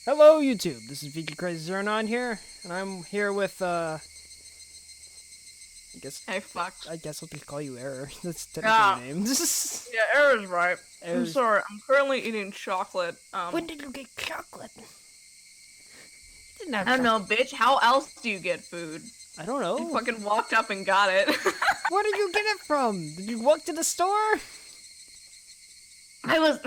Hello, YouTube. This is VG09 here, and I'm here with, I fucked. I guess I'll just call you Error. That's technically Yeah, your name. yeah, Error's right. I'm Error's... sorry. I'm currently eating chocolate. When did you get chocolate? You didn't have I don't know, chocolate. bitch. How else do you get food? I don't I know. fucking walked up and got it. Where did you get it from? Did you walk to the store? I was.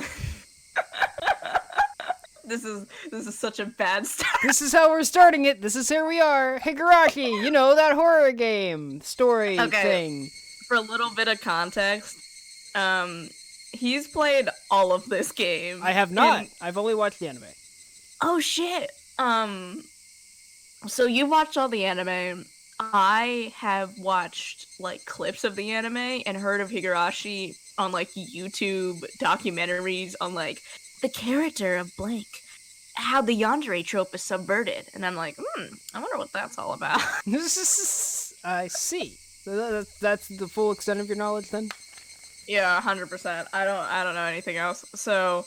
This is such a bad start. This is how we're starting it. This is here we are. Higurashi, you know, that horror game story thing. For a little bit of context, he's played all of this game. I have not. I've only watched the anime. Oh shit. So you watched all the anime. I have watched like clips of the anime and heard of Higurashi on like YouTube documentaries on like the character of blank, how the yandere trope is subverted, and I'm like, I wonder what that's all about. I see. That's the full extent of your knowledge, then. Yeah, 100%. I don't know anything else. So,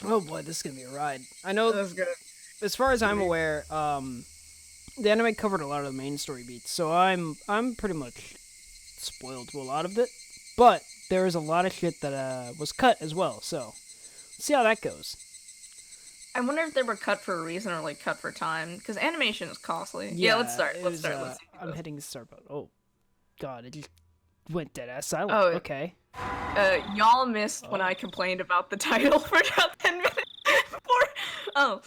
oh boy, this is gonna be a ride. I know. that's good. As far as I'm aware, the anime covered a lot of the main story beats, so I'm pretty much spoiled to a lot of it. But there is a lot of shit that was cut as well. So, let's see how that goes. I wonder if they were cut for a reason or like cut for time, because animation is costly. Yeah, let's start. Let's start. Let's see. I'm hitting start button. Oh, God, it just went dead ass silent. Oh, okay. Y'all missed when I complained about the title for about 10 minutes before. Oh,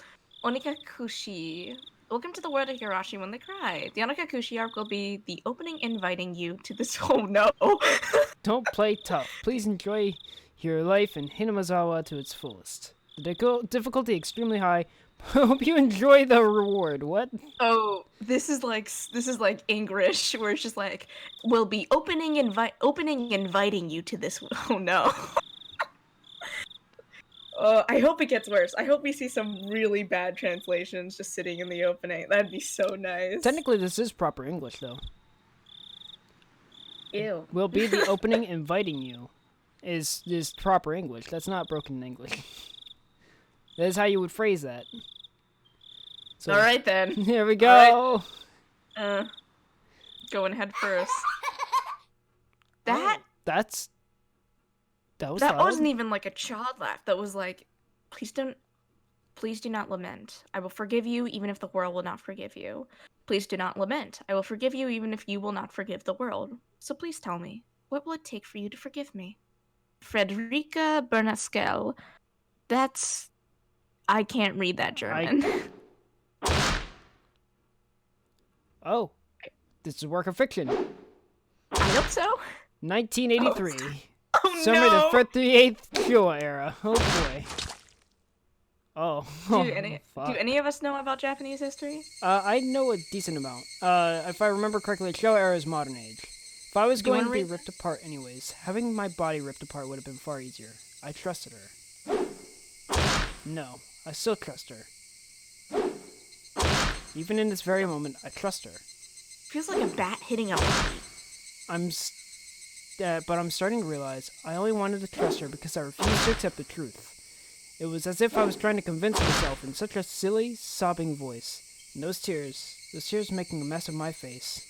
Onikakushi. Welcome to the world of Higurashi when they cry. The Onikakushi arc will be the opening inviting you to this. Oh no. Don't play tough. Please enjoy your life in Hinamizawa to its fullest. The difficulty extremely high. Hope you enjoy the reward. What? Oh, this is like English, where it's just like, we'll be opening inviting you to this. Oh no. I hope it gets worse. I hope we see some really bad translations just sitting in the opening. That'd be so nice. Technically, this is proper English, though. Ew. Will be the opening inviting you. Is proper English. That's not broken English. That is how you would phrase that. So, all right then. Here we go. Right. Going head first. That wasn't even like a child laugh. That was like, please do not lament. I will forgive you even if the world will not forgive you. Please do not lament. I will forgive you even if you will not forgive the world. So please tell me, what will it take for you to forgive me? Frederica Bernaskel. I can't read that German. Oh, this is a work of fiction. I hope so. 1983. Oh Summer no! the 38th Showa era. Oh boy. Oh. Do any of us know about Japanese history? I know a decent amount. If I remember correctly, Showa era is modern age. If I was going to be ripped apart anyways, having my body ripped apart would have been far easier. I trusted her. No, I still trust her. Even in this very moment, I trust her. Feels like a bat hitting a body. But I'm starting to realize I only wanted to trust her because I refused to accept the truth. It was as if I was trying to convince myself in such a silly, sobbing voice. And those tears making a mess of my face.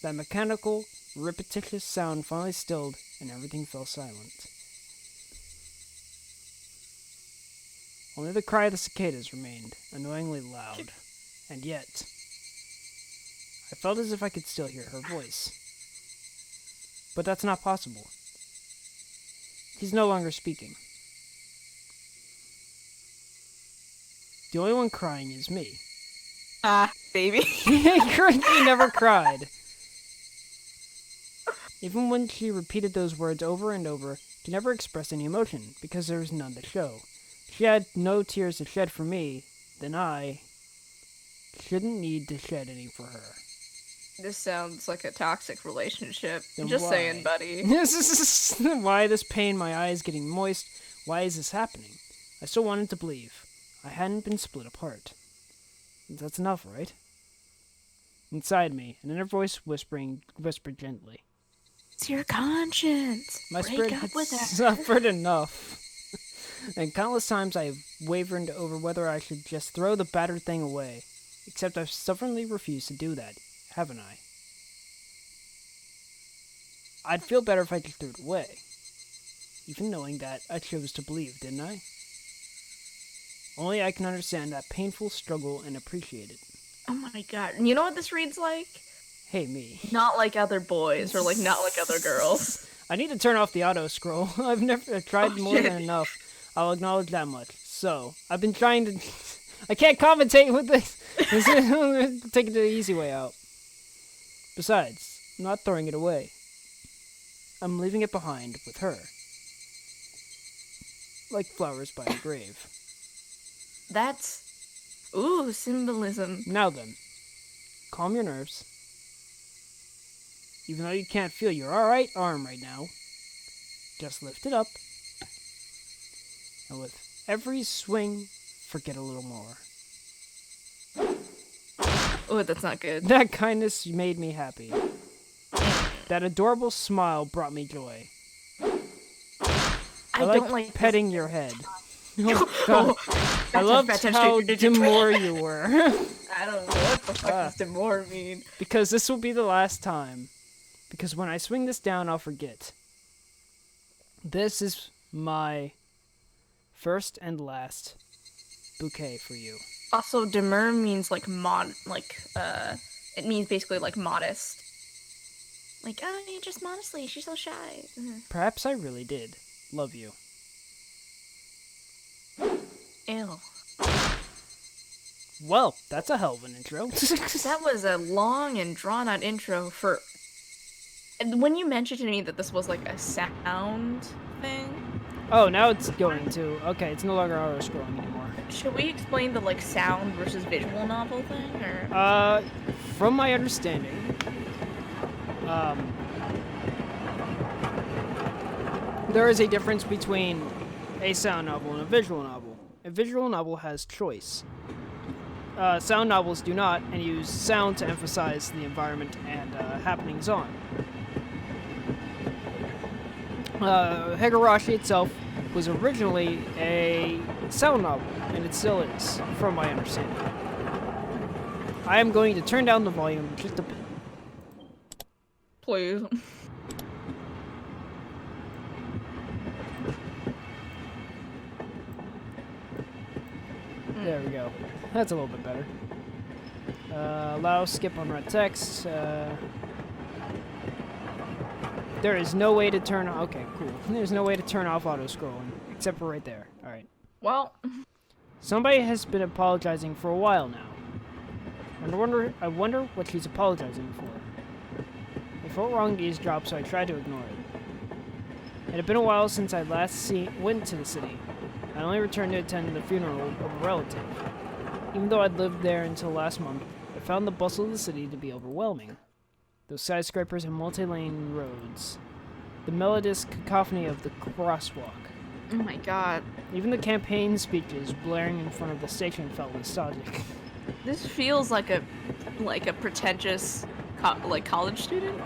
That mechanical, repetitious sound finally stilled, and everything fell silent. Only the cry of the cicadas remained, annoyingly loud. And yet, I felt as if I could still hear her voice. But that's not possible. He's no longer speaking. The only one crying is me. Baby. He never cried. Even when she repeated those words over and over, she never expressed any emotion, because there was none to show. She had no tears to shed for me, then I shouldn't need to shed any for her. This sounds like a toxic relationship. Then Just why? saying, buddy. Why this pain, my eyes getting moist? Why is this happening? I still wanted to believe. I hadn't been split apart. That's enough, right? Inside me, an inner voice whispered gently. It's your conscience. My Break spirit up had with her. suffered enough. And countless times I have wavered over whether I should just throw the battered thing away. Except I've stubbornly refused to do that, haven't I? I'd feel better if I just threw it away. Even knowing that, I chose to believe, didn't I? Only I can understand that painful struggle and appreciate it. Oh my god. You know what this reads like? Hey, me. Not like other boys, or like not like other girls. I need to turn off the auto scroll. I've tried more than enough. I'll acknowledge that much. So, I've been trying to... I can't commentate with this. Taking the easy way out. Besides, I'm not throwing it away. I'm leaving it behind with her. Like flowers by a grave. That's... Ooh, symbolism. Now then, calm your nerves. Even though you can't feel your right arm right now, just lift it up. And with every swing, forget a little more. Oh, that's not good. That kindness made me happy. That adorable smile brought me joy. I don't like petting your head. Oh, God. I loved how demure you were. I don't know what the fuck does demure mean. Because this will be the last time. Because when I swing this down, I'll forget. This is my first and last bouquet for you. Also, demure means like it means basically like modest. Like, oh, you're just modestly, she's so shy. Perhaps I really did love you. Ew. Well, that's a hell of an intro. That was a long and drawn-out intro for... And when you mentioned to me that this was like a sound thing... Oh, now it's going to... Okay, it's no longer auto-scrolling anymore. Should we explain the like sound versus visual novel thing, or...? From my understanding... there is a difference between a sound novel and a visual novel. A visual novel has choice. Sound novels do not, and use sound to emphasize the environment and happenings on. Higurashi itself was originally a sound novel, and it still is, from my understanding. I am going to turn down the volume just a bit. Please. There we go. That's a little bit better. Allow skip on red text. There is no way to turn... Okay, cool. There's no way to turn off auto-scrolling, except for right there. Alright. Well... Somebody has been apologizing for a while now. I wonder what she's apologizing for. I felt wrong to eavesdrop, so I tried to ignore it. It had been a while since I last went to the city. I only returned to attend the funeral of a relative. Even though I'd lived there until last month, I found the bustle of the city to be overwhelming. Those skyscrapers and multi-lane roads. The melodious cacophony of the crosswalk. Oh my god. Even the campaign speeches blaring in front of the station felt nostalgic. This feels like a pretentious college student.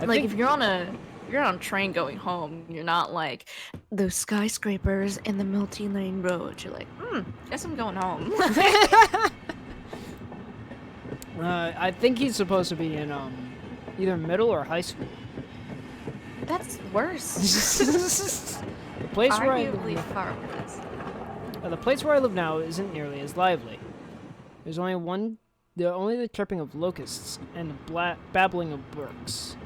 If you're on a train going home, you're not like those skyscrapers and the multi-lane roads. You're like, guess I'm going home. I think he's supposed to be in either middle or high school. That's worse. The place where Arguably far worse. The place where I live now isn't nearly as lively. There's only the chirping of locusts and the babbling of brooks,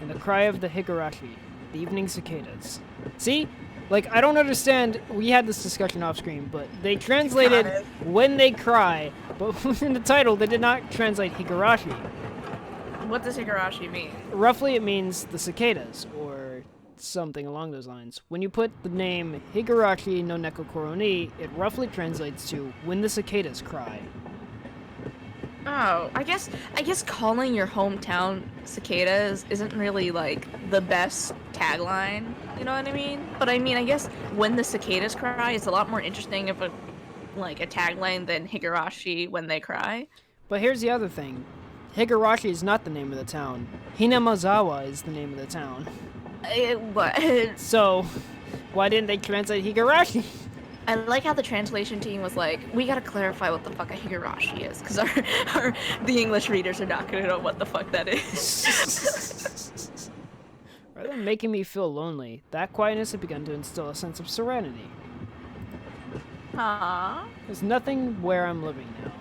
and the cry of the Higurashi, the evening cicadas. See? Like, I don't understand. We had this discussion off screen, but they translated when they cry, but in the title they did not translate Higurashi. What does Higurashi mean? Roughly, it means the cicadas, or something along those lines. When you put the name Higurashi no Neko Koroni, it roughly translates to when the cicadas cry. Oh, I guess calling your hometown cicadas isn't really like the best tagline, you know what I mean? But I mean, I guess when the cicadas cry is a lot more interesting of a tagline than Higurashi when they cry. But here's the other thing. Higurashi is not the name of the town. Hinamizawa is the name of the town. What? So, Why didn't they translate Higurashi? I like how the translation team was like, we gotta clarify what the fuck a Higurashi is, because the English readers are not gonna know what the fuck that is. Rather than making me feel lonely, that quietness had begun to instill a sense of serenity. Aww. There's nothing where I'm living now.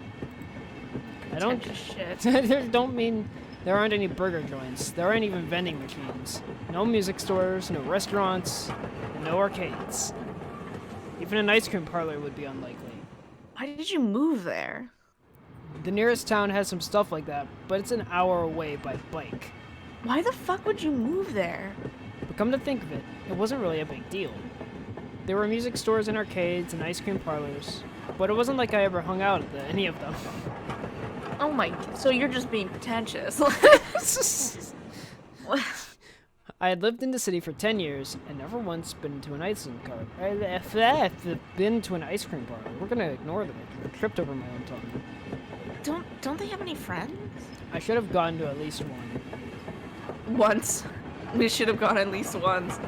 I don't mean there aren't any burger joints. There aren't even vending machines. No music stores, no restaurants, and no arcades. Even an ice cream parlor would be unlikely. Why did you move there? The nearest town has some stuff like that, but it's an hour away by bike. Why the fuck would you move there? But come to think of it, it wasn't really a big deal. There were music stores and arcades and ice cream parlors, but it wasn't like I ever hung out at any of them. Oh my, so you're just being pretentious. I had lived in the city for 10 years and never once been to an ice cream parlor. We're gonna ignore them. I tripped over my own tongue. Don't they have any friends? I should have gone to at least one. Once. We should have gone at least once.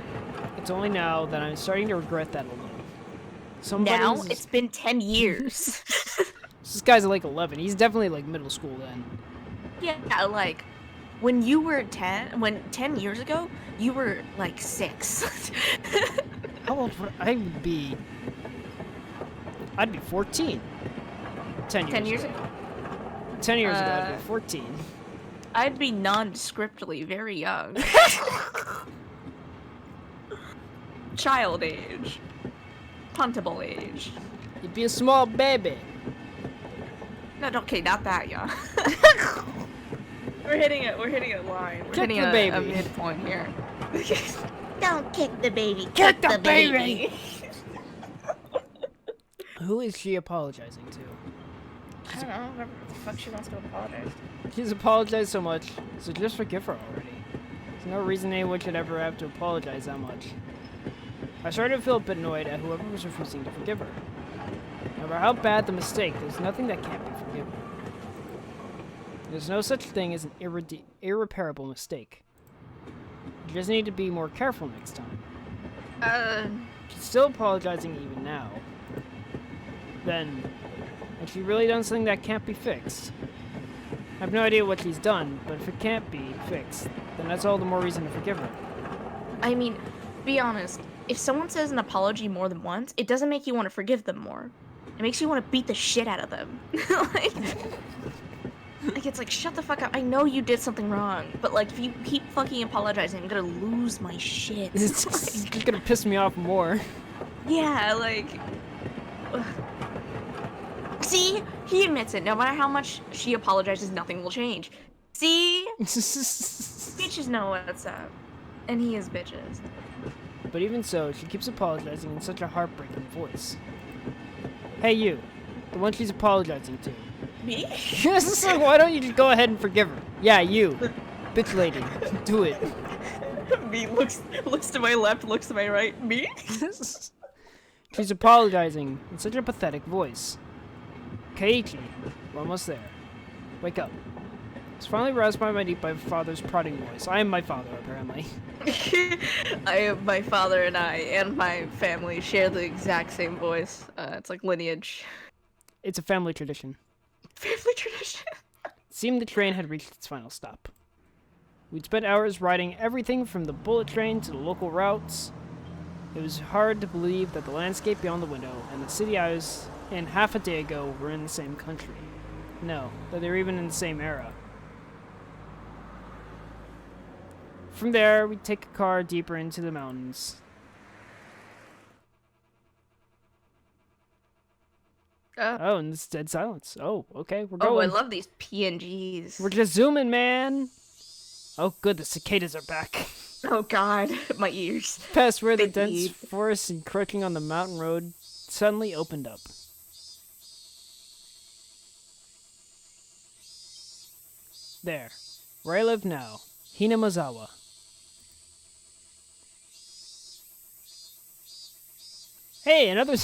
It's only now that I'm starting to regret that a little. Now? It's been 10 years. This guy's like 11. He's definitely like middle school then. Yeah, like, when you were 10 years ago, you were like 6. How old would I be? I'd be 14. 10 years ago. 10 years ago, I'd be 14. I'd be nondescriptly very young. Child age. Puntable age. You'd be a small baby. No, okay, not that young. We're hitting a line. We're hitting a midpoint here. Don't kick the baby. Kick the baby. Who is she apologizing to? I don't know. Whatever the fuck she wants to apologize. She's apologized so much, so just forgive her already. There's no reason anyone should ever have to apologize that much. I started to feel a bit annoyed at whoever was refusing to forgive her. No matter how bad the mistake, there's nothing that can't be forgiven. There's no such thing as an irreparable mistake. You just need to be more careful next time. She's still apologizing even now. Then, has she really done something that can't be fixed? I have no idea what she's done, but if it can't be fixed, then that's all the more reason to forgive her. I mean, be honest. If someone says an apology more than once, it doesn't make you want to forgive them more. It makes you want to beat the shit out of them. Like, it's like, shut the fuck up. I know you did something wrong, but, like, if you keep fucking apologizing, I'm gonna lose my shit. It's just gonna piss me off more. Yeah, like... Ugh. See? He admits it. No matter how much she apologizes, nothing will change. See? Bitches know what's up. And he is bitches. But even so, she keeps apologizing in such a heartbreaking voice. Hey you, the one she's apologizing to. Me? Yes, so why don't you just go ahead and forgive her? Yeah, you. Bitch lady. Do it. Me looks to my left, looks to my right. Me? She's apologizing in such a pathetic voice. Keiichi, we're almost there. Wake up. I was finally roused by my father's prodding voice. I am my father, apparently. My father and I and my family share the exact same voice. It's like lineage. It's a family tradition. Family tradition. It seemed the train had reached its final stop. We'd spent hours riding everything from the bullet train to the local routes. It was hard to believe that the landscape beyond the window and the city I was in half a day ago were in the same country. No, that they were even in the same era. From there, we'd take a car deeper into the mountains. Oh, and it's dead silence. Oh, okay, we're going. Oh, I love these PNGs. We're just zooming, man. Oh, good, the cicadas are back. Oh, God, my ears. Past where the dense forest encroaching on the mountain road suddenly opened up. There, where I live now, Hinamizawa. Hey, another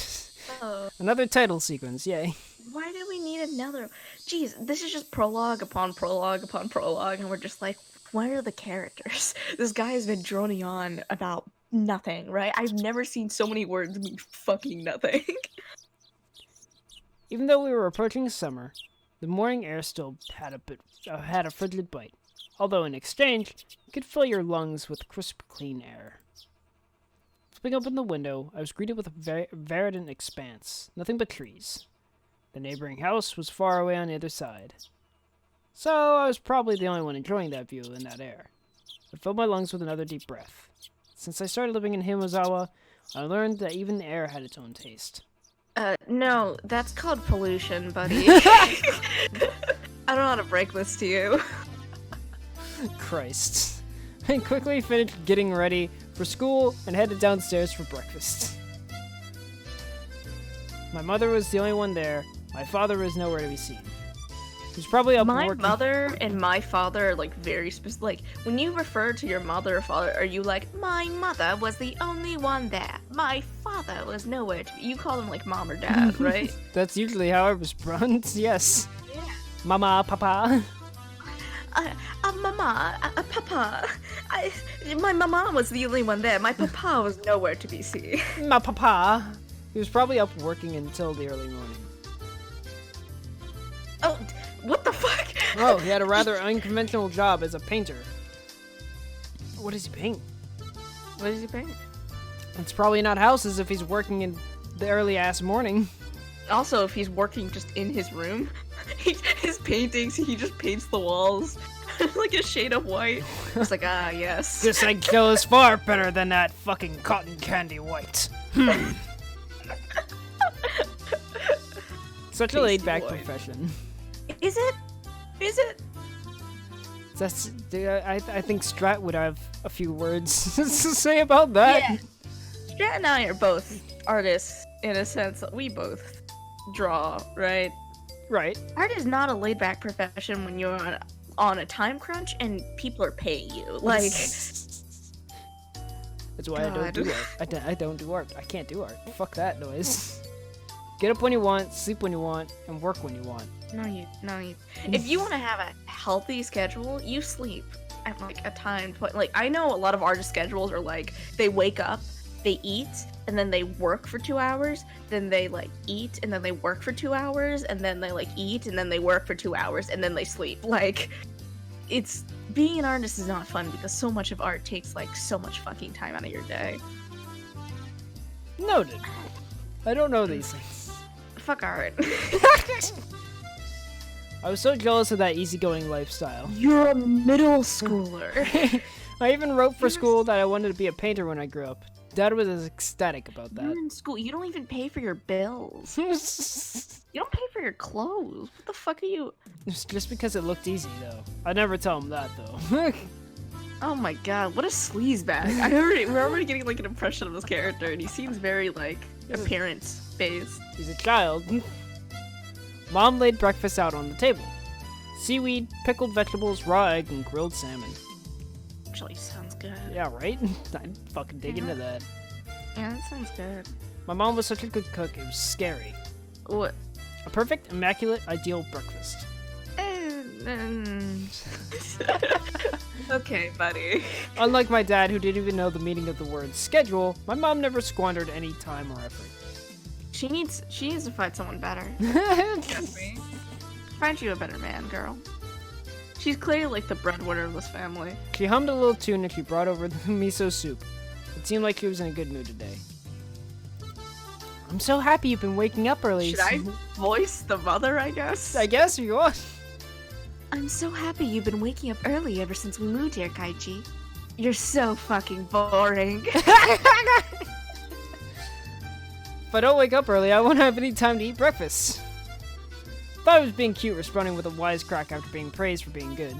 title sequence, yay. Why do we need another? Jeez, this is just prologue upon prologue upon prologue, and we're just like, where are the characters? This guy has been droning on about nothing, right? I've never seen so many words mean fucking nothing. Even though we were approaching summer, the morning air still had a frigid bite. Although in exchange, you could fill your lungs with crisp, clean air. Flipping open the window, I was greeted with a verdant expanse, nothing but trees. The neighboring house was far away on the other side. So I was probably the only one enjoying that view and that air. I filled my lungs with another deep breath. Since I started living in Hinamizawa, I learned that even the air had its own taste. No, that's called pollution, buddy. I don't know how to break this to you. Christ. I quickly finished getting ready for school and headed downstairs for breakfast. My mother was the only one there. My father was nowhere to be seen. He was probably up My working. mother and my father are like very specific. Like when you refer to your mother or father, are you like, my mother was the only one there. My father was nowhere to be. You call them like mom or dad, right? That's usually how it was pronounced, yes. Yeah. Mama, papa. Mama, papa. My mama was the only one there. My papa was nowhere to be seen. My papa. He was probably up working until the early morning. Oh, what the fuck? Oh, he had a rather unconventional job as a painter. What does he paint? What does he paint? It's probably not houses if he's working in the early ass morning. Also, if he's working just in his room, his paintings, he just paints the walls like a shade of white. It's like, ah, yes. This Eggshell is far better than that fucking cotton candy white. Such a laid-back profession. Is it? Is it? That's. I think Strat would have a few words to say about that. Yeah. Strat and I are both artists in a sense. We both draw, right? Right. Art is not a laid-back profession when you're on a time crunch and people are paying you. Like, That's why I don't do art. I don't do art. I can't do art. Fuck that noise. Get up when you want, sleep when you want, and work when you want. No. If you want to have a healthy schedule, you sleep at like a timed point. Like, I know a lot of artist schedules are like they wake up, they eat, and then they work for 2 hours. Then they like eat, and then they work for 2 hours, and then they like eat, and then they work for 2 hours, and then they sleep. Like, it's being an artist is not fun because so much of art takes like so much fucking time out of your day. Noted. I don't know these things. Fuck art. I was so jealous of that easygoing lifestyle. You're a middle schooler. I even wrote for school that I wanted to be a painter when I grew up. Dad was ecstatic about that. You're in school. You don't even pay for your bills. You don't pay for your clothes. What the fuck are you? It's just because it looked easy, though. I'd never tell him that, though. Oh my god, what a sleazebag. We're already getting like an impression of this character, and he seems very like appearance-based. He's a child. Mom laid breakfast out on the table. Seaweed, pickled vegetables, raw egg, and grilled salmon. Actually, sounds good. Yeah, right? I'd fucking dig into that. Yeah, that sounds good. My mom was such a good cook, it was scary. What? A perfect, immaculate, ideal breakfast. Okay, buddy. Unlike my dad, who didn't even know the meaning of the word schedule, my mom never squandered any time or effort. She needs to find someone better. Trust me. Find you a better man, girl. She's clearly like the breadwinner of this family. She hummed a little tune and she brought over the miso soup. It seemed like she was in a good mood today. I'm so happy you've been waking up early. Should I voice the mother, I guess? I guess you are. I'm so happy you've been waking up early ever since we moved here, Kaichi. You're so fucking boring. If I don't wake up early, I won't have any time to eat breakfast. Thought I was being cute, responding with a wisecrack after being praised for being good.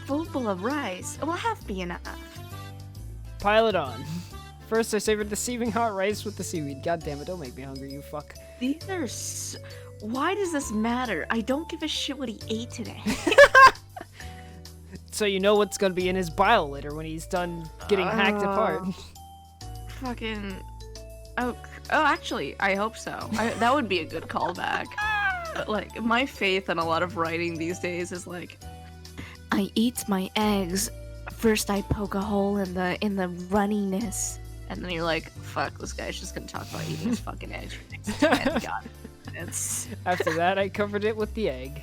Full bowl of rice. It will have to be enough. Pile it on. First, I savored the steaming hot rice with the seaweed. God damn it, don't make me hungry, you fuck. These are Why does this matter? I don't give a shit what he ate today. So you know what's gonna be in his bile later when he's done getting hacked apart. Fucking... Oh, actually, I hope so. That would be a good callback. But, like, my faith in a lot of writing these days is like, I eat my eggs first I poke a hole in the runniness, and then you're like, fuck, this guy's just gonna talk about eating his fucking eggs for the next 10 minutes. After that, I covered it with the egg.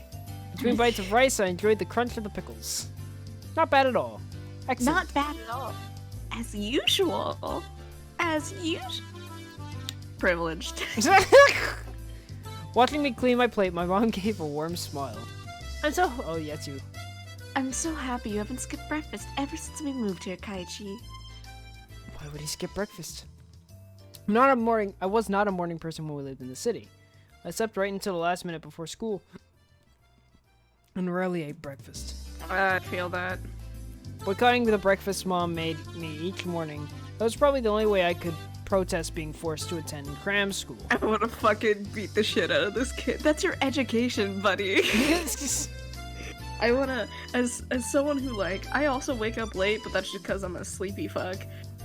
Between bites of rice, I enjoyed the crunch of the pickles. Not bad at all. Excellent. Not bad at all. As usual. As usual. Privileged. Watching me clean my plate, my mom gave a warm smile. Oh, yes, you. I'm so happy you haven't skipped breakfast ever since we moved here, Kaichi. Why would he skip breakfast? I was not a morning person when we lived in the city. I slept right until the last minute before school, and rarely ate breakfast. I feel that. Boycotting the breakfast mom made me each morning. That was probably the only way I could protest being forced to attend cram school. I wanna fucking beat the shit out of this kid. That's your education, buddy. I wanna, as someone who, like, I also wake up late, but that's just because I'm a sleepy fuck.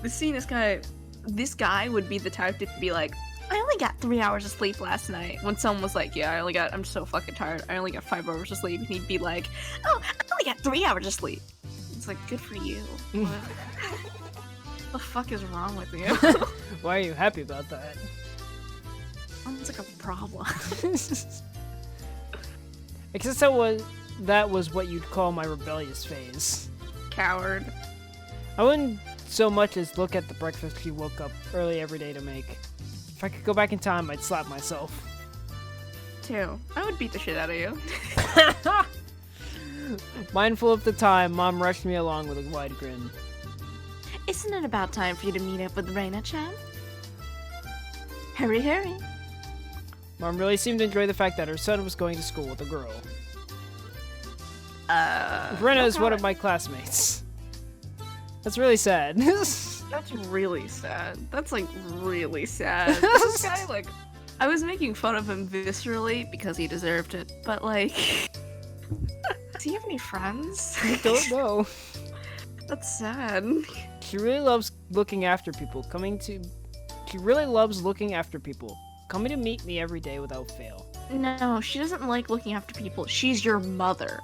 This guy would be the type to be like, I only got 3 hours of sleep last night. When someone was like, yeah, I'm so fucking tired. I only got 5 hours of sleep. And he'd be like, oh, I only got 3 hours of sleep. It's like, good for you. What the fuck is wrong with you? Why are you happy about that? Sounds like a problem. Except that was what you'd call my rebellious phase. Coward. I wouldn't so much as look at the breakfast she woke up early every day to make. If I could go back in time, I'd slap myself. Too. I would beat the shit out of you. Mindful of the time, Mom rushed me along with a wide grin. Isn't it about time for you to meet up with Reina-chan? Hurry, hurry. Mom really seemed to enjoy the fact that her son was going to school with a girl. Brenna is one of my classmates. That's really sad. That's really sad. That's, like, really sad. This guy, like, I was making fun of him viscerally because he deserved it, but, like, does he have any friends? I don't know. That's sad. She really loves looking after people. She really loves looking after people. Coming to meet me every day without fail. No, she doesn't like looking after people. She's your mother.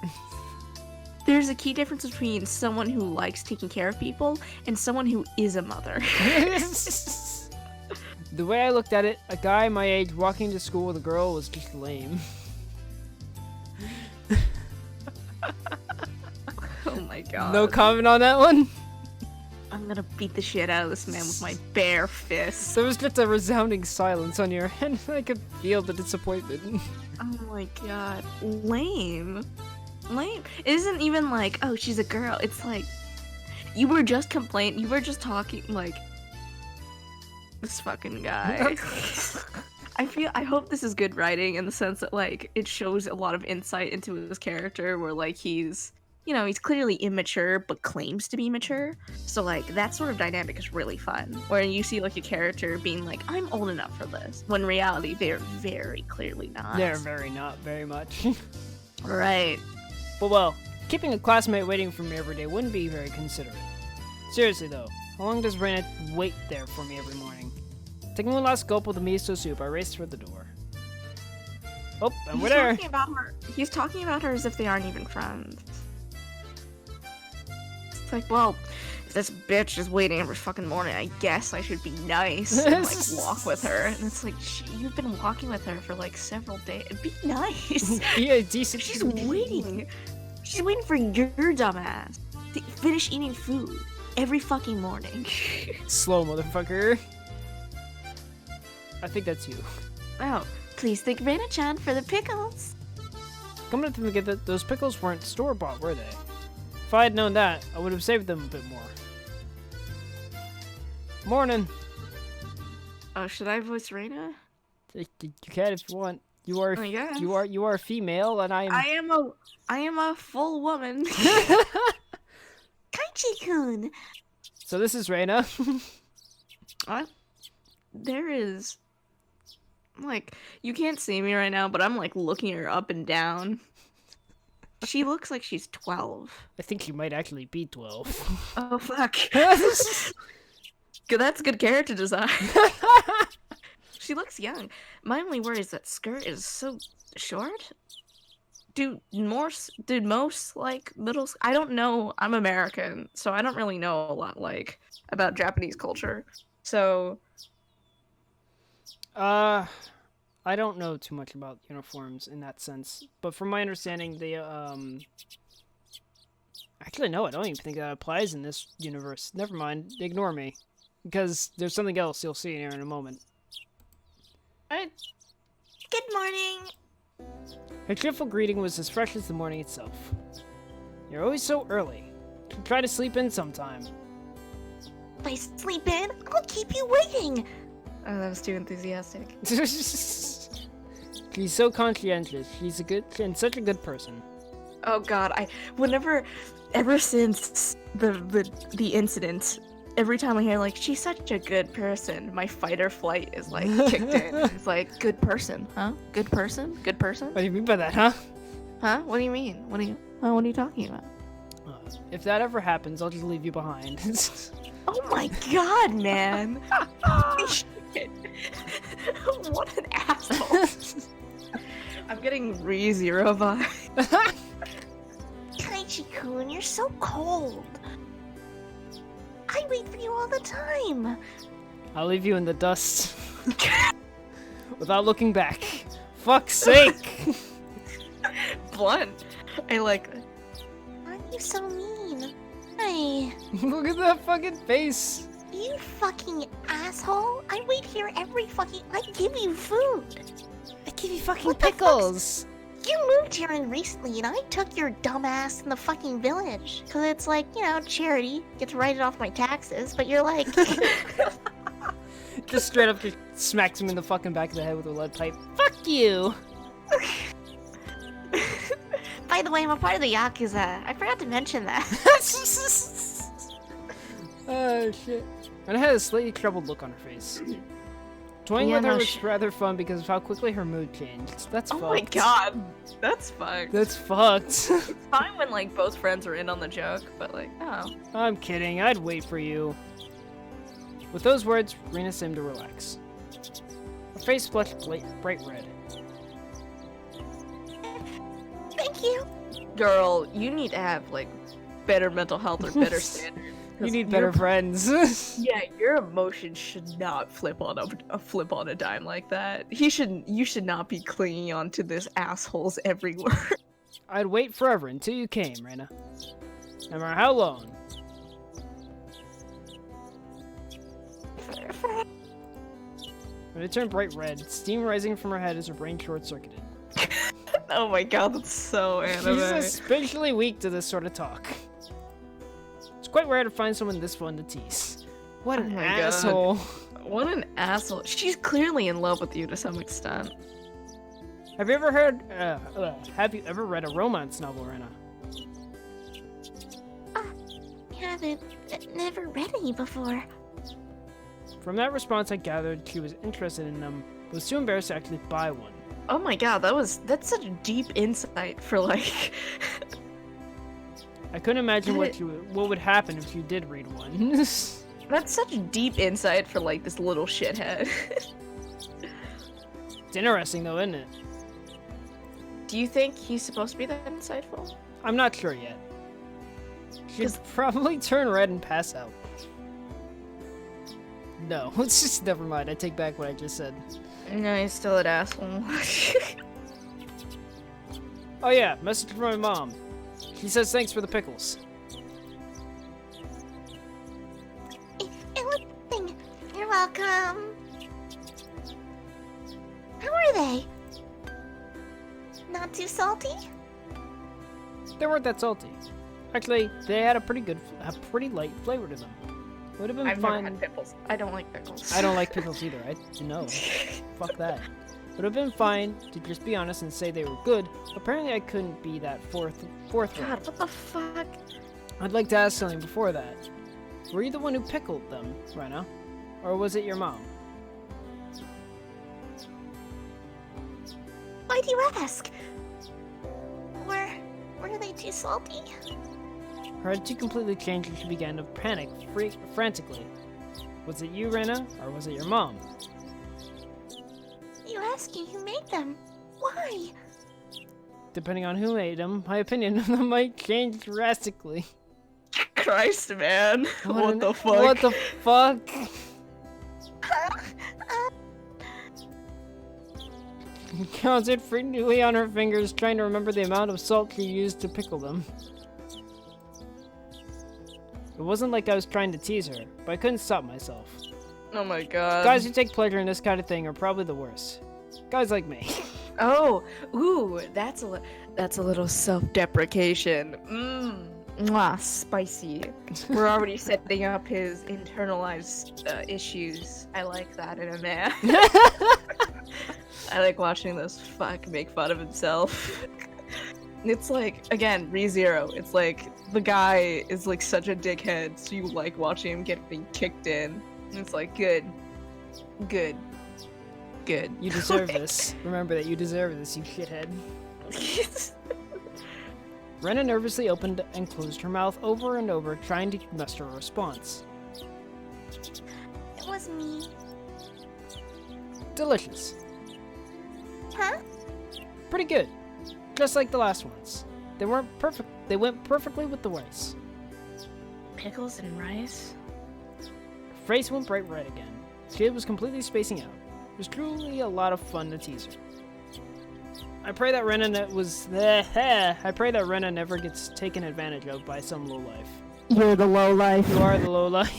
There's a key difference between someone who likes taking care of people and someone who is a mother. The way I looked at it, a guy my age walking to school with a girl was just lame. Oh my god. No comment on that one? I'm gonna beat the shit out of this man with my bare fists. There was just a resounding silence on your end. I could feel the disappointment. Oh my god. Lame. Lame. It isn't even like, oh, she's a girl. It's like, you were just talking, like, this fucking guy. I hope this is good writing in the sense that, like, it shows a lot of insight into his character where, like, he's clearly immature, but claims to be mature. So, like, that sort of dynamic is really fun. Where you see, like, a character being like, I'm old enough for this. When in reality, they're very clearly not. They're not very much. Right. But well, keeping a classmate waiting for me every day wouldn't be very considerate. Seriously though, how long does Reina wait there for me every morning? Taking one last gulp of the miso soup, I raced toward the door. Oh, and we're there! He's talking about her as if they aren't even friends. It's like, well, if this bitch is waiting every fucking morning, I guess I should be nice and, like, walk with her. And it's like, you've been walking with her for, like, several days. Be nice! Yeah, decent. She's waiting. She's waiting for your dumbass to finish eating food every fucking morning. Slow, motherfucker. I think that's you. Oh, please thank Reina-chan for the pickles. Coming to think of it, those pickles weren't store-bought, were they? If I had known that, I would have saved them a bit more. Morning. Oh, should I voice Reina? You can if you want. You are you are a female, and I am a full woman. Kaichi-kun. So this is Reina. What? There is, like, you can't see me right now, but I'm, like, looking her up and down. She looks like she's 12. I think she might actually be 12. Oh, fuck. That's good character design. She looks young. My only worry is that skirt is so short. did most like I don't know. I'm American, so I don't really know a lot like about Japanese culture. So I don't know too much about uniforms in that sense, but from my understanding, they actually no, I don't even think that applies in this universe. Never mind, ignore me, because there's something else you'll see here in a moment. Good morning. Her cheerful greeting was as fresh as the morning itself. You're always so early. Try to sleep in sometime. If I sleep in, I'll keep you waiting. oh, that was too enthusiastic. She's so conscientious. She's such a good person. Oh God, ever since the incident, every time I hear like she's such a good person, my fight or flight is like kicked in. It's like good person, huh? Good person, good person. What do you mean by that, huh? Huh? What do you mean? What are you talking about? If that ever happens, I'll just leave you behind. Oh my God, man! Shit. What an asshole! I'm getting ReZero vibe. Taichi-kun, you're so cold. I wait for you all the time. I'll leave you in the dust. Without looking back. Fuck's sake! Blunt. I like that. Why are you so mean? Hey, Look at that fucking face! you fucking asshole. I wait here I give you food. I give you fucking What the fuck's- pickles! You moved here in recently, and I took your dumb ass in the fucking village. Cause it's like, charity. Get to write it off my taxes, but you're like... Just straight up just smacks him in the fucking back of the head with a lead pipe. Fuck you! By the way, I'm a part of the Yakuza. I forgot to mention that. Oh shit. And I had a slightly troubled look on her face. Toying Yeah, with her no was shit. rather fun because of how quickly her mood changed. That's Oh fucked. my God, that's fucked. That's fucked. It's fine when like both friends are in on the joke, but like, oh. I'm kidding, I'd wait for you. With those words, Rena seemed to relax. Her face flushed bright red. Thank you. Girl, you need to have like better mental health or better standards. You need better friends. Yeah, your emotions should not flip on a dime like that. You should not be clinging on to this asshole's every word. I'd wait forever until you came, Rena. No matter how long. When it turned bright red, steam rising from her head as her brain short-circuited. Oh my God, that's so anime. She's especially weak to this sort of talk. It's quite rare to find someone this fun to tease. What Oh an my God. asshole. What an asshole. She's clearly in love with you to some extent. Have you ever read a romance novel, Rena? I never read any before. From that response, I gathered she was interested in them, but was too embarrassed to actually buy one. Oh my God, that's such deep insight for like. I couldn't imagine what would happen if you did read one. That's such deep insight for like this little shithead. It's interesting though, isn't it? Do you think he's supposed to be that insightful? I'm not sure yet. She'd 'Cause- probably turn red and pass out. No, let's just never mind. I take back what I just said. No, he's still an asshole. Oh yeah, message from my mom. She says thanks for the pickles. You're welcome. How are they? Not too salty? They weren't that salty. Actually, they had a pretty light flavor to them. Would have been I've fine. never had pickles. I don't like pickles. I don't like pickles either. No. Fuck that. Would have been fine to just be honest and say they were good. Apparently, I couldn't be that forthright. God, what the fuck? I'd like to ask something before that. Were you the one who pickled them, Rena? Or was it your mom? Why do you ask? Were they too salty? Her attitude completely changed and she began to panic frantically. Was it you, Rena, or was it your mom? You asking who made them? Why? depending on who ate them, my opinion of them might change drastically. Christ, man. What the fuck? What the fuck? Counts it frequently on her fingers, trying to remember the amount of salt she used to pickle them. It wasn't like I was trying to tease her, but I couldn't stop myself. Oh my god. Guys who take pleasure in this kind of thing are probably the worst. Guys like me. Oh, ooh, that's a little self-deprecation. Mwah, spicy. We're already setting up his internalized issues. I like that in a man. I like watching this fuck make fun of himself. It's like, again, ReZero. It's like, the guy is like such a dickhead, so you like watching him getting kicked in. And it's like, good. Good. Good. You deserve this. Remember that you deserve this, you shithead. Rena nervously opened and closed her mouth over and over, trying to muster a response. It was me. Delicious. Huh? Pretty good. Just like the last ones. They weren't perfect. They went perfectly with the rice. Pickles and rice? Her face went bright red again. She was completely spacing out. It was truly a lot of fun to tease her. I pray that Rena never gets taken advantage of by some lowlife. You're the lowlife. You are the lowlife.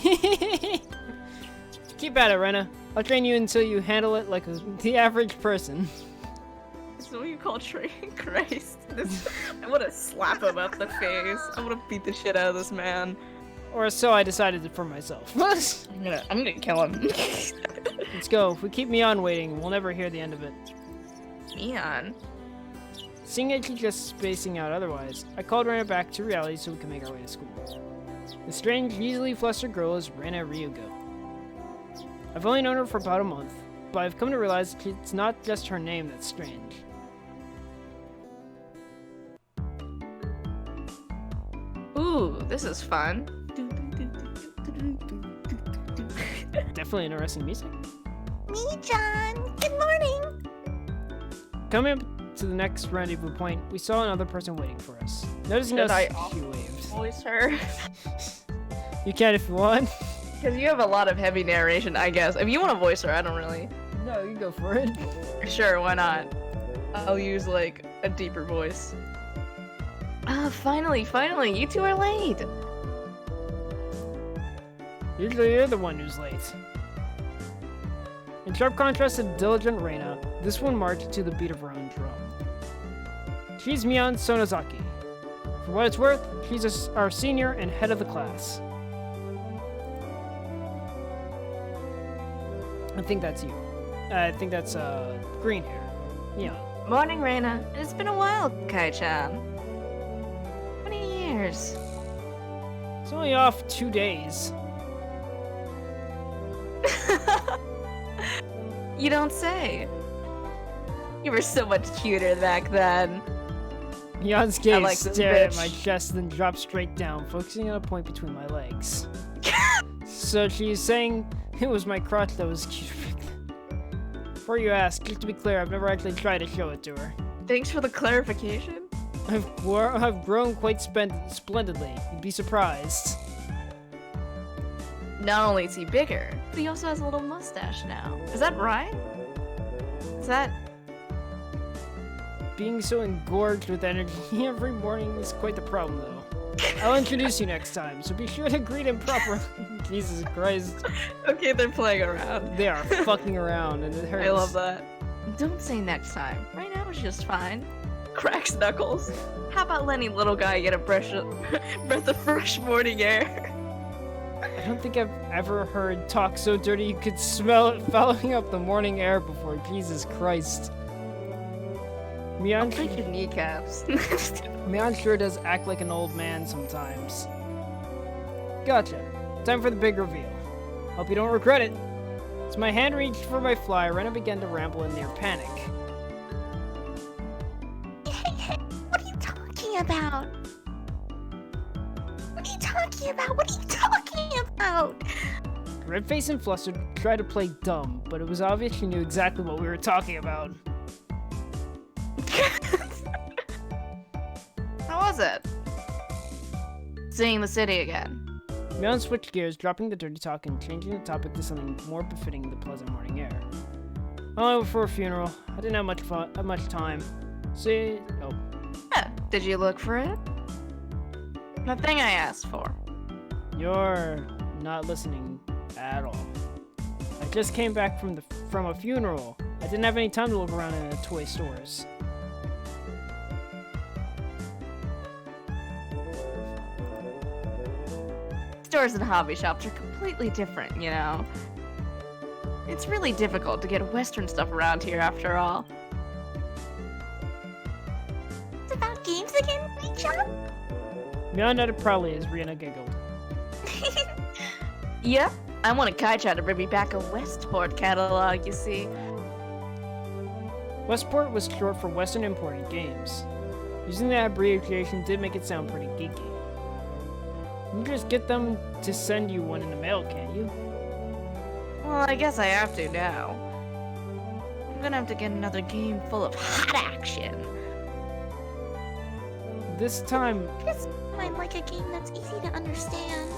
Keep at it, Rena. I'll train you until you handle it like the average person. Is that what you call training? Christ. I want to slap him up the face. I want to beat the shit out of this man. Or so I decided for myself. I'm gonna kill him. Let's go. If we keep Mion waiting, we'll never hear the end of it. Mion? Seeing as she's just spacing out otherwise, I called Rena back to reality so we can make our way to school. The strange, easily flustered girl is Rena Ryugo. I've only known her for about a month, but I've come to realize that it's not just her name that's strange. Ooh, this is fun. Definitely interesting music. Me, John. Good morning. Coming up to the next rendezvous point, we saw another person waiting for us. Noticing Should us, I she waved. voice her? You can if you want. Because you have a lot of heavy narration, I guess. If you want to voice her, I don't really. No, you go for it. Sure, why not? I'll use, like, a deeper voice. Ah, finally, you two are late! Usually you're the one who's late. In sharp contrast to diligent Reina, this one marched to the beat of her own drum. She's Mion Sonozaki. For what it's worth, she's our senior and head of the class. I think that's you. I think that's, green hair. Yeah. Morning, Reina. It's been a while, Kai-chan. 20 years. It's only off 2 days. You don't say. You were so much cuter back then. Mion's gaze like this stared at bitch. my chest, then dropped straight down, focusing on a point between my legs. So she's saying it was my crotch that was cute. Before you ask, just to be clear, I've never actually tried to show it to her. Thanks for the clarification. I've grown quite splendidly. You'd be surprised. Not only is he bigger, but he also has a little mustache now. Is that right? Is that... Being so engorged with energy every morning is quite the problem, though. I'll introduce you next time, so be sure to greet him properly. Jesus Christ. Okay, they're playing around. They are fucking around, and it hurts. I love that. Don't say next time. Right now it's just fine. Cracks knuckles. How about letting little guy get a breath of fresh morning air? I don't think I've ever heard talk so dirty you could smell it following up the morning air before. Jesus Christ. I'll Mion, break your kneecaps. Mion sure does act like an old man sometimes. Gotcha. Time for the big reveal. Hope you don't regret it. As my hand reached for my fly, Rena began to ramble in near panic. What are you talking about? What are you talking about? What are you talking about? Red-faced and flustered, tried to play dumb, but it was obvious she knew exactly what we were talking about. was it? Seeing the city again. Mion switched gears, dropping the dirty talk and changing the topic to something more befitting the pleasant morning air. Oh, for a funeral. I didn't have much time. See? Oh. Yeah, did you look for it? The thing I asked for. You're not listening at all. I just came back from a funeral. I didn't have any time to look around in the toy stores. Stores and hobby shops are completely different, you know? It's really difficult to get Western stuff around here after all. It's about games again, Rachel? Mion nodded proudly as Rihanna giggled. Yep, I want a Kaicha to bring me back a Westport catalog, you see. Westport was short for Western Imported Games. Using that abbreviation did make it sound pretty geeky. You can just get them to send you one in the mail, can't you? Well, I guess I have to now. I'm gonna have to get another game full of hot action. This time... Just might like a game that's easy to understand.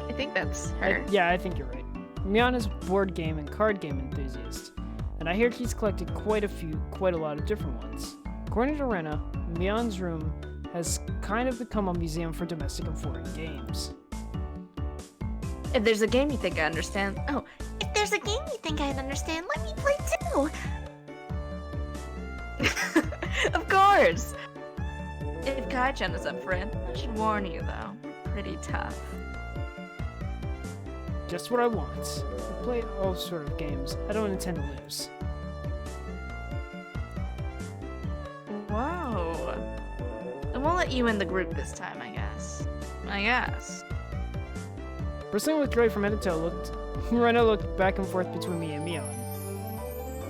I think that's her. Yeah, I think you're right. Mion is a board game and card game enthusiast, and I hear she's collected quite a lot of different ones. According to Rena, Mion's room has kind of become a museum for domestic and foreign games. If there's a game you think I understand, Oh, if there's a game you think I'd understand, let me play too. of course! If Kai-chan is up for it, I should warn you though, we're pretty tough. Just what I want. I play all sort of games. I don't intend to lose. Whoa. I won't let you in the group this time, I guess. Bristling with joy from head to toe, Rena looked back and forth between me and Mion.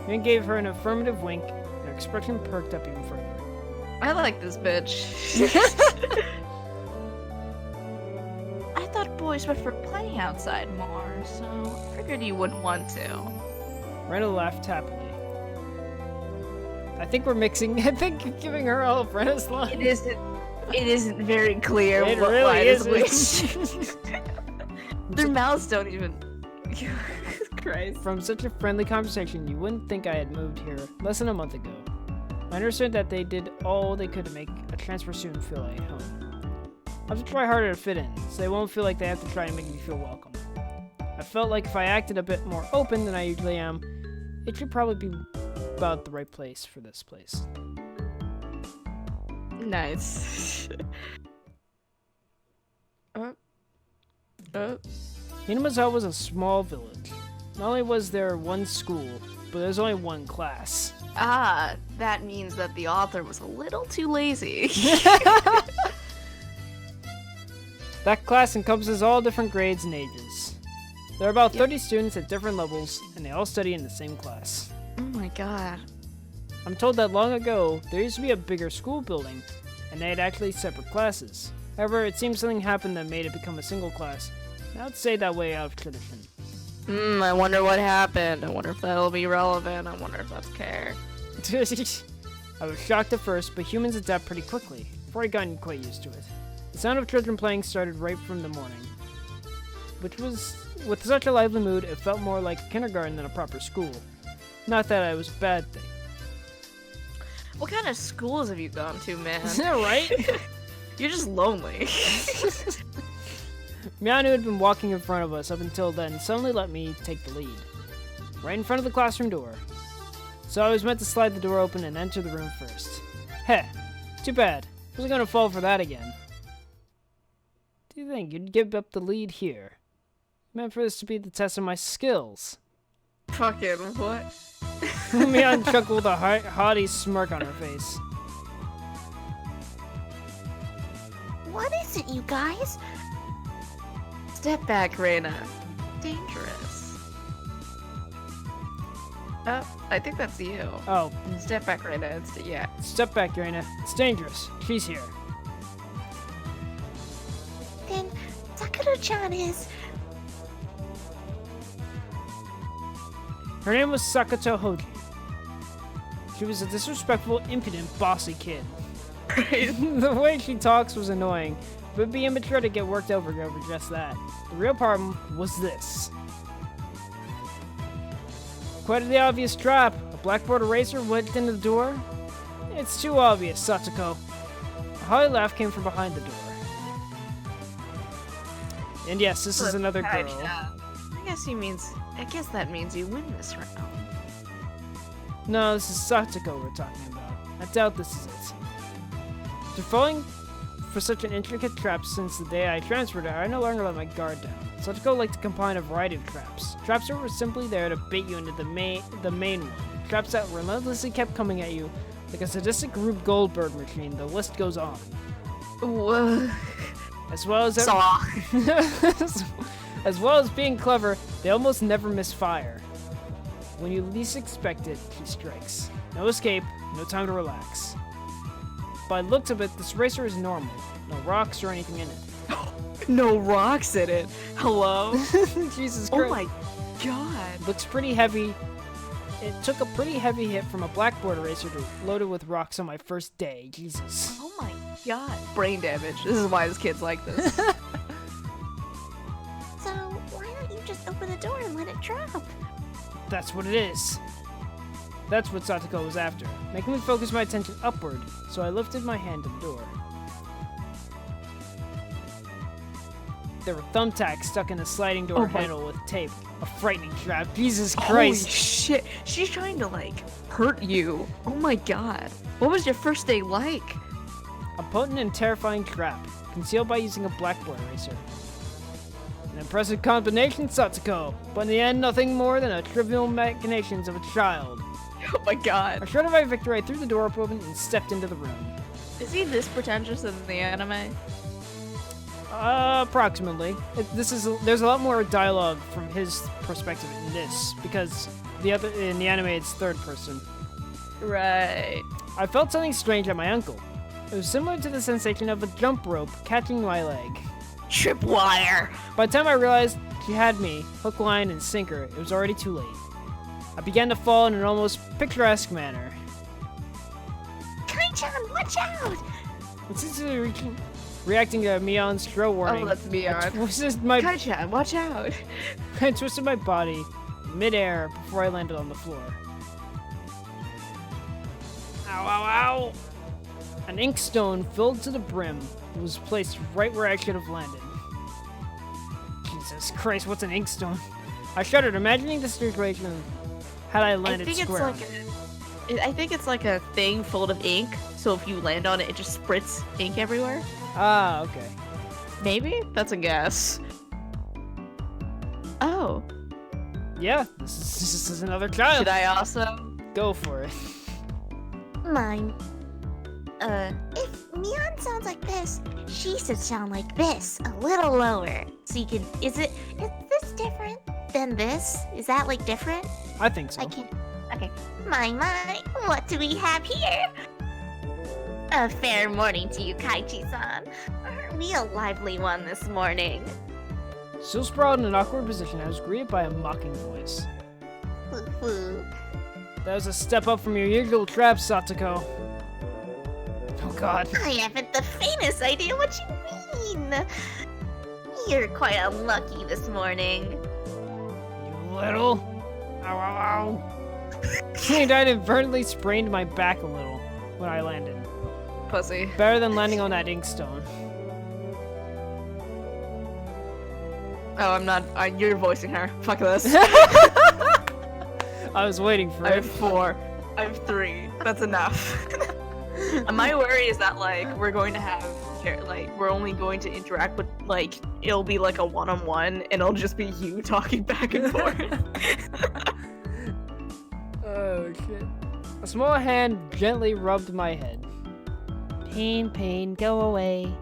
Mion gave her an affirmative wink, and her expression perked up even further. I like this bitch. I thought boys prefer playing outside more, so I figured you wouldn't want to. Rena laughed happily. I think you're giving her all of Rena's lines. It isn't very clear It what really line is isn't. which. Their mouths don't even... Christ. From such a friendly conversation, you wouldn't think I had moved here less than a month ago. I understood that they did all they could to make a transfer student feel like home. I have to try harder to fit in, so they won't feel like they have to try to make me feel welcome. I felt like if I acted a bit more open than I usually am, it should probably be about the right place for this place. Nice. Hinamizawa was a small village. Not only was there one school, but there was only one class. Ah, that means that the author was a little too lazy. That class encompasses all different grades and ages. There are about 30 students at different levels, and they all study in the same class. Oh my god. I'm told that long ago, there used to be a bigger school building, and they had actually separate classes. However, it seems something happened that made it become a single class. And I would say that way out of tradition. I wonder what happened. I wonder if that'll be relevant. I wonder if that's care. I was shocked at first, but humans adapt pretty quickly, before I gotten quite used to it. The sound of children playing started right from the morning, which was, with such a lively mood, it felt more like a kindergarten than a proper school. Not that it was a bad thing. What kind of schools have you gone to, man? Is that right? You're just lonely. Mion, who had been walking in front of us up until then, suddenly let me take the lead. Right in front of the classroom door. So I was meant to slide the door open and enter the room first. Heh, too bad. I wasn't gonna fall for that again. Do you think you'd give up the lead here? Meant for this to be the test of my skills. Fucking what? Mion chuckled with a haughty smirk on her face. What is it, you guys? Step back, Reina. Dangerous. I think that's you. Oh, Step back, Reina. It's yeah. step back, Reina. It's dangerous. She's here. Then Sakura-chan is... Her name was Sakato Hoji. She was a disrespectful, impudent, bossy kid. Right. The way she talks was annoying, but it'd be immature to get worked over just that. The real problem was this. Quite the obvious trap. A blackboard eraser wedged into the door? It's too obvious, Satsuko. A hollow laugh came from behind the door. And yes, this is another girl. I guess that means you win this round. No, this is Satsuko we're talking about. I doubt this is it. After falling for such an intricate trap since the day I transferred her, I no longer let my guard down. Satsuko liked to combine a variety of traps. Traps that were simply there to bait you into the main one. Traps that relentlessly kept coming at you like a sadistic Rube Goldberg machine. The list goes on. Whoa. As well as as well as being clever, they almost never misfire. When you least expect it, he strikes. No escape, no time to relax. By the looks of it, this racer is normal. No rocks or anything in it. No rocks in it. Hello? Jesus Christ. Oh my god. Looks pretty heavy. It took a pretty heavy hit from a blackboard eraser loaded with rocks on my first day. Jesus. Oh my god. Brain damage. This is why this kid's like this. So, why don't you just open the door and let it drop? That's what it is. That's what Satsuko was after, making me focus my attention upward, so I lifted my hand to the door. There were thumbtacks stuck in the sliding door handle with tape. A frightening trap. Jesus Christ. Holy shit. She's trying to, like, hurt you. Oh my god. What was your first day like? A potent and terrifying trap, concealed by using a blackboard eraser. An impressive combination, Satsuko, but in the end, nothing more than a trivial machinations of a child. Oh my god. Assured of my victory, I threw the door open and stepped into the room. Is he this pretentious in the anime? Approximately. There's a lot more dialogue from his perspective in this, because in the anime it's third person. Right. I felt something strange at my ankle. It was similar to the sensation of a jump rope catching my leg. Tripwire. By the time I realized she had me, hook, line, and sinker, it was already too late. I began to fall in an almost picturesque manner. Kai-chan, watch out! Instantly reacting to Mion's throw warning. Oh, that's Mion. I twisted my Kai-chan, watch out. I twisted my body in midair before I landed on the floor. Ow, ow, ow! An inkstone filled to the brim was placed right where I should have landed. Jesus Christ, what's an inkstone? I shuddered, imagining the situation had I landed square on it. I think it's like a thing full of ink, so if you land on it, it just spritz ink everywhere. Ah, okay. Maybe? That's a guess. Oh. Yeah, this is another child. Should I also? Go for it. Mine. If Mion sounds like this, she should sound like this, a little lower. So you can, is this different than this? Is that like different? I think so. I can't, okay. My, what do we have here? A fair morning to you, Kaichi-san. Aren't we a lively one this morning? Still sprawled in an awkward position, I was greeted by a mocking voice. Woo-woo. That was a step up from your usual trap, Satsuko. Oh god. I haven't the faintest idea what you mean. You're quite unlucky this morning. You little. Ow, ow, ow. I inadvertently sprained my back a little when I landed. Pussy. Better than landing on that inkstone. Oh, I'm not. You're voicing her. Fuck this. I was waiting for I it. have 4. I have 3. That's enough. My worry is that, like, we're going to have, like, we're only going to interact with, like, it'll be like a one-on-one, and it'll just be you talking back and forth. Oh, shit. A small hand gently rubbed my head. Pain, pain, go away.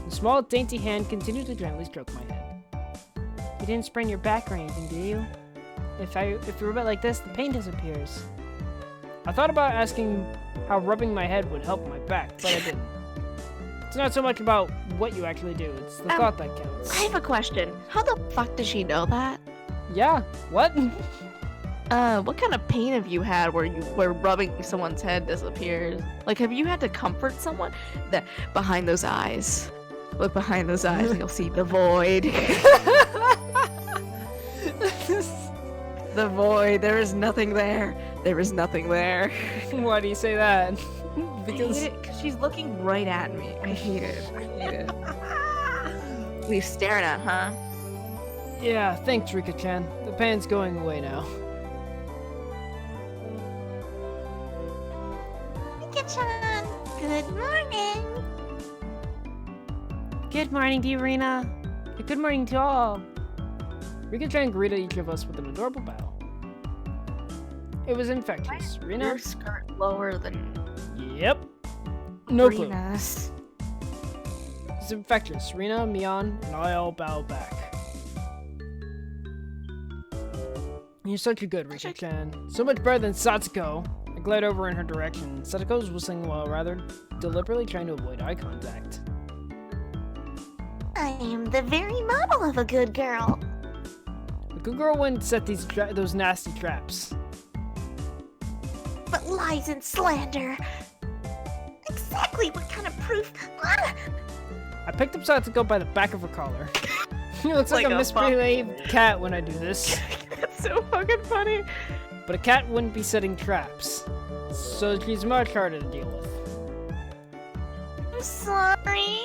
The small, dainty hand continued to gently stroke my head. You didn't sprain your back or anything, do you? If you rub it like this, the pain disappears. I thought about asking how rubbing my head would help my back, but I didn't. It's not so much about what you actually do, it's the thought that counts. I have a question. How the fuck does she know that? Yeah, what? what kind of pain have you had where rubbing someone's head disappears? Like, have you had to comfort someone? That behind those eyes. Look behind those eyes and you'll see the void. The void. There is nothing there. There is nothing there. Why do you say that? Because I hate it, 'cause she's looking right at me. I hate it. I hate it. What are you staring at, huh? Yeah, thanks, Rika-chan. The pain's going away now. Rika-chan, good morning. Good morning to you, Rina. Good morning to all. Rika-chan greeted each of us with an adorable bow. It was infectious. Rina? Your skirt lower than Yep. No clue. Rina's. It's infectious. Rina, Mion, and I all bow back. You're such a good Rika-chan. So much better than Satsuko. I glide over in her direction. Satsuko's whistling while rather deliberately trying to avoid eye contact. I am the very model of a good girl. A good girl wouldn't set those nasty traps. But lies and slander. Exactly what kind of proof? Ah! I picked up Satsuko by the back of her collar. She looks like a misbehaved cat when I do this. That's so fucking funny. But a cat wouldn't be setting traps. So she's much harder to deal with. I'm sorry.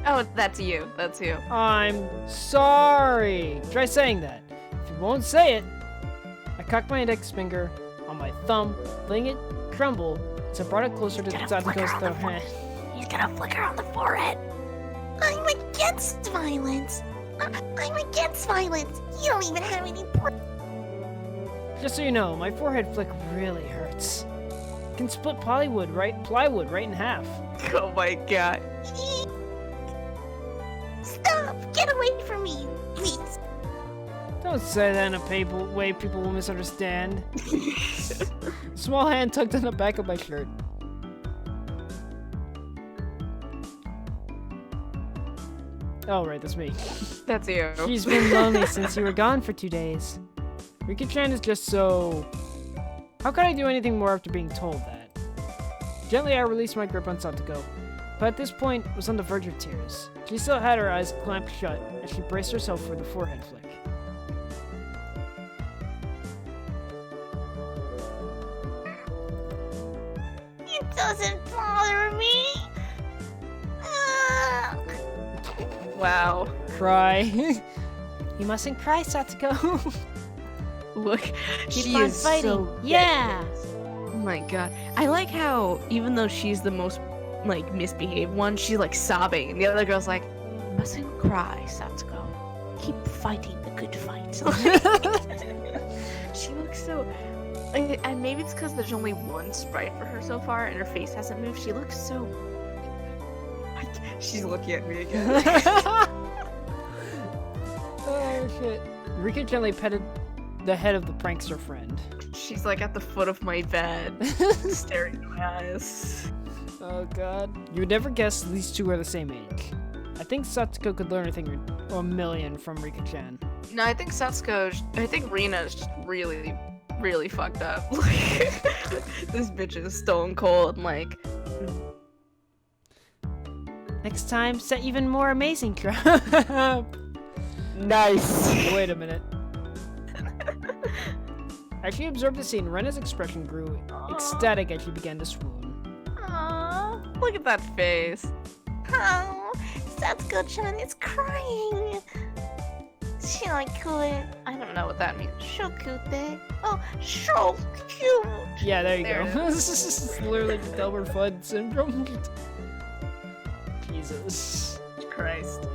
Oh, that's you. That's you. I'm sorry. Try saying that. If you won't say it. I cocked my index finger on my thumb, letting it crumble as I brought it closer to Satsuko's throat. He's gonna flicker on the forehead. I'm against violence. I'm against violence. You don't even have any Just so you know, my forehead flick really hurts. It can split plywood right in half. Oh my god. Stop! Get away from me, please. Don't say that in a way people will misunderstand. Small hand tucked in the back of my shirt. Oh, right, that's me. That's you. She's been lonely since you were gone for 2 days. Rika-chan is just so... How could I do anything more after being told that? Gently, I released my grip on Satsuko, but at this point was on the verge of tears. She still had her eyes clamped shut as she braced herself for the forehead flick. It doesn't bother me. Ah. Wow. Cry. You mustn't cry, Satsuko. Look, Keep she on is fighting. so Yeah. Oh my god. I like how even though she's the most like misbehaved one, she's like sobbing, and the other girl's like, "Mustn't cry, Satsuko. Keep fighting the good fight." She looks so. And maybe it's because there's only one sprite for her so far, and her face hasn't moved. She looks so. She's looking at me again. Oh shit. Rika gently petted the head of the prankster friend. She's like at the foot of my bed, staring into my eyes. Oh god. You would never guess these two are the same age. I think Satsuko could learn a thing or a million from Rika-chan. No, I think Rina is just really, really fucked up. This bitch is stone cold, like. Next time, set even more amazing trap. Nice. Wait a minute. As she observed the scene, Rena's expression grew ecstatic as she began to swoon. Aww. Look at that face. Oh, Satsuko-chan is crying. She like cute. I don't know what that means. So cute. Oh, so cute. Yeah, there you There go. it This is literally the Delbert Fudd syndrome. Jesus Christ.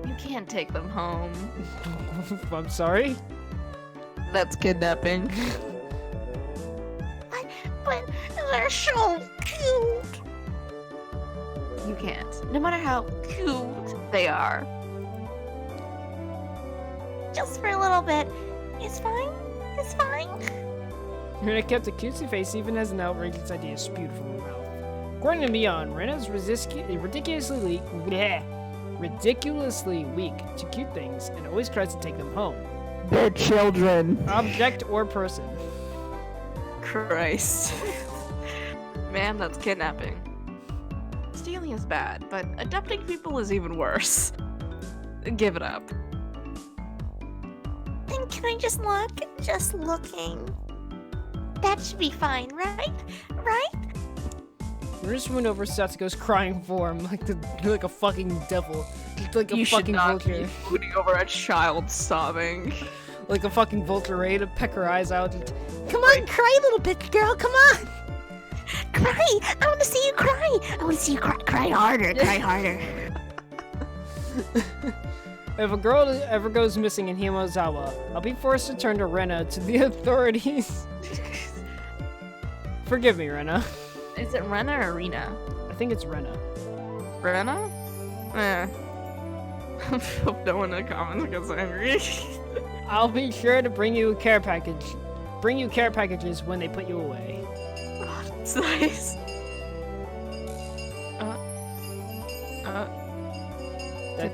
You can't take them home. I'm sorry? That's kidnapping. But they're so cute. You can't. No matter how cute they are. Just for a little bit. It's fine. It's fine. Rena kept a cutesy face even as an outrageous idea spewed from her mouth. According to Mion, Rena's ridiculously weak to cute things and always tries to take them home. They're children. Object or person. Christ. Man, that's kidnapping. Stealing is bad, but adopting people is even worse. Give it up. Then can I just look? Just looking. That should be fine, right? Right? We just went over Satsuko's crying form like a fucking devil. Like a You should fucking not vulture. be booting over a child sobbing. Like a fucking vulture ready to peck her eyes out. Come on, cry, little bitch girl, come on! Cry! I want to see you cry! I want to see you cry. Cry harder, cry harder. If a girl ever goes missing in Hinamizawa, I'll be forced to turn to Rena to the authorities. Forgive me, Rena. Is it Rena or Rena? I think it's Rena. Rena? Eh. Hope no one in the comments gets angry. I'll be sure to bring you care packages when they put you away. Oh, that's nice. I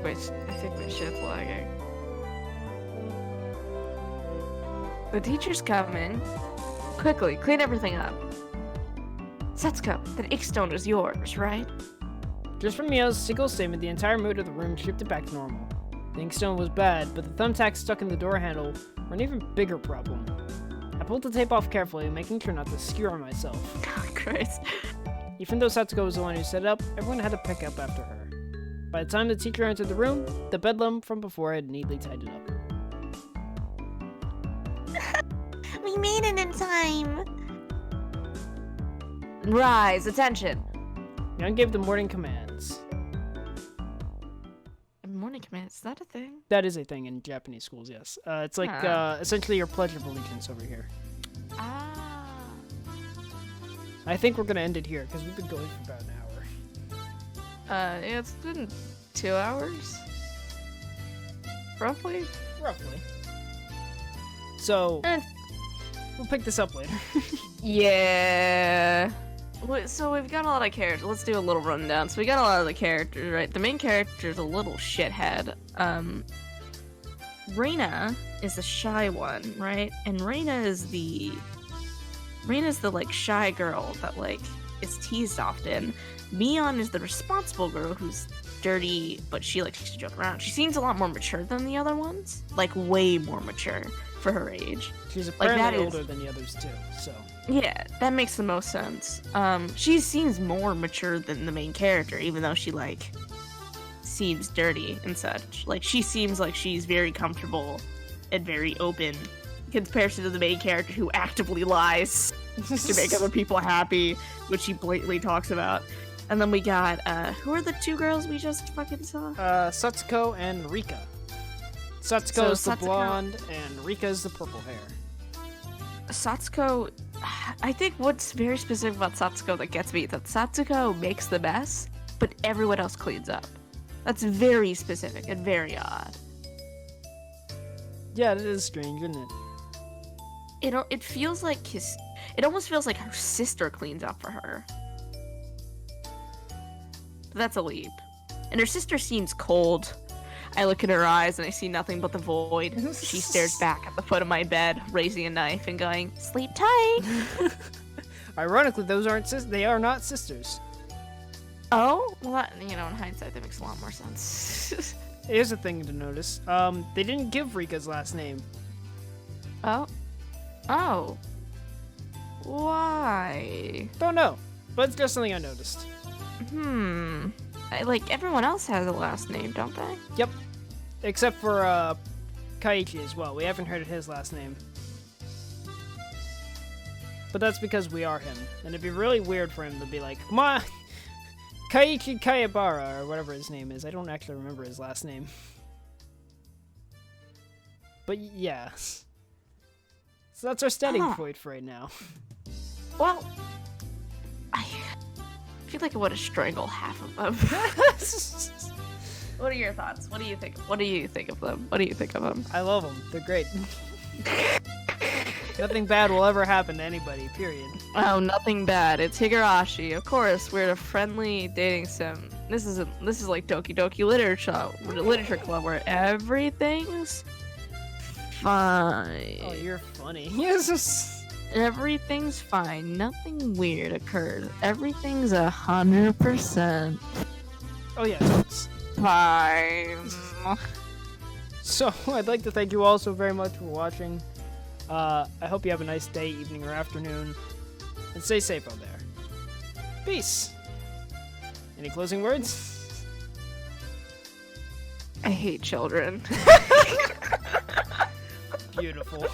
think my shit's lagging. The teacher's coming. Quickly, clean everything up. Setsuko, that ink stone is yours, right? Just from Mio's single statement, the entire mood of the room shifted back to normal. The inkstone was bad, but the thumbtacks stuck in the door handle were an even bigger problem. I pulled the tape off carefully, making sure not to skewer myself. Oh, Christ. Even though Satsuko was the one who set it up, everyone had to pick up after her. By the time the teacher entered the room, the bedlam from before had neatly tied it up. We made it in time. Rise, attention. Young gave the morning commands. Morning commands, is that a thing? That is a thing in Japanese schools, yes. It's like essentially your Pledge of Allegiance over here. Ah. I think we're gonna end it here because we've been going for about an hour. Yeah, it's been 2 hours. Roughly? Roughly. So, we'll pick this up later. Yeah. So we've got a lot of characters. Let's do a little rundown. So we got a lot of the characters, right? The main character is a little shithead. Reina is the shy one, right? And Reina's the like shy girl that like is teased often. Mion is the responsible girl who's dirty, but she likes to joke around. She seems a lot more mature than the other ones, like way more mature for her age. She's Like, apparently that is- older than the others too, so. Yeah, that makes the most sense. She seems more mature than the main character, even though she, like, seems dirty and such. Like, she seems like she's very comfortable and very open in comparison to the main character who actively lies to make other people happy, which she blatantly talks about. And then we got, who are the two girls we just fucking saw? Satsuko and Rika. Satsuko is the blonde, and Rika is the purple hair. Satsuko, I think what's very specific about Satsuko that gets me is that Satsuko makes the mess, but everyone else cleans up. That's very specific and very odd. Yeah, it is strange, isn't it? It feels like it almost feels like her sister cleans up for her. But that's a leap. And her sister seems cold. I look in her eyes and I see nothing but the void. She stares back at the foot of my bed, raising a knife and going, "Sleep tight." Ironically, they are not sisters. Oh, well, that, in hindsight, that makes a lot more sense. Here's a thing to notice. They didn't give Rika's last name. Oh. Why? Don't know, but it's just something I noticed. Like, everyone else has a last name, don't they? Yep. Except for, Kaiichi as well. We haven't heard of his last name. But that's because we are him. And it'd be really weird for him to be like, come on, Kaiichi Kayabara, or whatever his name is. I don't actually remember his last name. But yeah. So that's our starting point for right now. Well, I feel like I want to strangle half of them. What are your thoughts? What do you think? What do you think of them? What do you think of them? I love them. They're great. Nothing bad will ever happen to anybody, period. Oh, nothing bad. It's Higurashi. Of course, we're a friendly dating sim. This is like Doki Doki Literature Club, where everything's fine. Oh, you're funny. Yes. Everything's fine. Nothing weird occurred. Everything's 100% Oh, yes. fine. So, I'd like to thank you all so very much for watching. I hope you have a nice day, evening, or afternoon. And stay safe out there. Peace. Any closing words? I hate children. Beautiful.